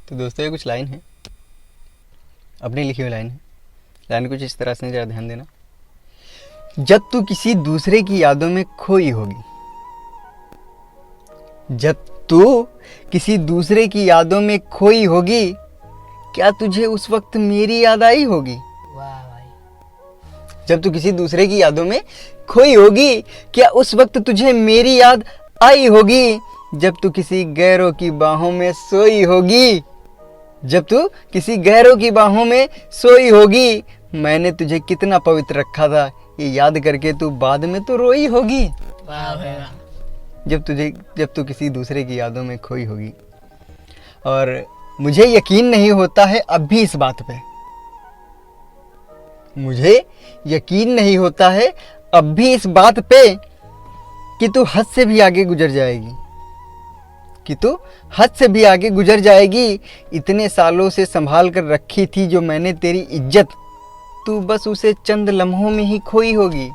तो दोस्तों ये कुछ लाइन है, अपनी लिखी हुई लाइन है। लाइन कुछ इस तरह से, जरा ध्यान देना। जब तू किसी दूसरे की यादों में खोई होगी, जब तू किसी दूसरे की यादों में खोई होगी, क्या तुझे उस वक्त मेरी याद आई होगी? वाह भाई। जब तू किसी दूसरे की यादों में खोई होगी, क्या उस वक्त तुझे मेरी याद आई होगी? जब तू किसी गैरों की बाहों में सोई होगी, जब तू किसी गैरों की बाहों में सोई होगी, मैंने तुझे कितना पवित्र रखा था, ये याद करके तू बाद में तो रोई होगी। वाह भाई वाह। जब तू किसी दूसरे की यादों में खोई होगी। और मुझे यकीन नहीं होता है अब भी इस बात पे, मुझे यकीन नहीं होता है अब भी इस बात पे कि तू हद से भी आगे गुजर जाएगी, कि तू हद से भी आगे गुजर जाएगी। इतने सालों से संभाल कर रखी थी जो मैंने तेरी इज्जत, तू बस उसे चंद लम्हों में ही खोई होगी।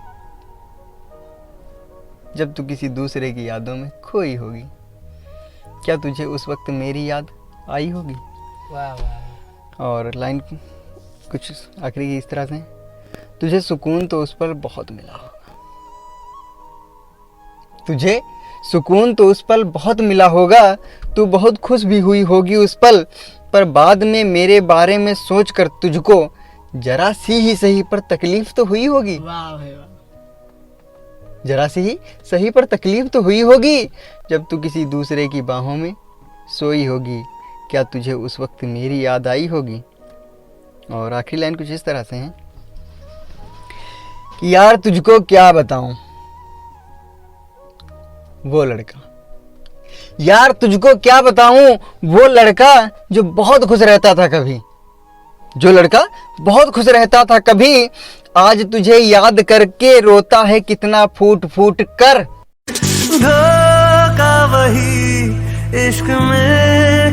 जब तू किसी दूसरे की यादों में खोई होगी, क्या तुझे उस वक्त मेरी याद आई होगी? वाह वाह। और लाइन कुछ आखिरी की इस तरह से, तुझे सुकून तो उस पर बहुत मिला होगा, तुझे सुकून तो उस पल बहुत मिला होगा, तू बहुत खुश भी हुई होगी उस पल, पर बाद में मेरे बारे में सोचकर तुझको जरा सी ही सही पर तकलीफ तो हुई होगी। वाह भाई वाह। जरा सी ही सही पर तकलीफ तो हुई होगी। जब तू किसी दूसरे की बाहों में सोई होगी, क्या तुझे उस वक्त मेरी याद आई होगी? और आखिरी लाइन कुछ इस तरह से है कि यार तुझको क्या बताऊं वो लड़का, यार तुझको क्या बताऊं वो लड़का जो बहुत खुश रहता था कभी, जो लड़का बहुत खुश रहता था कभी, आज तुझे याद करके रोता है कितना फूट फूट कर। धोखा वही इश्क में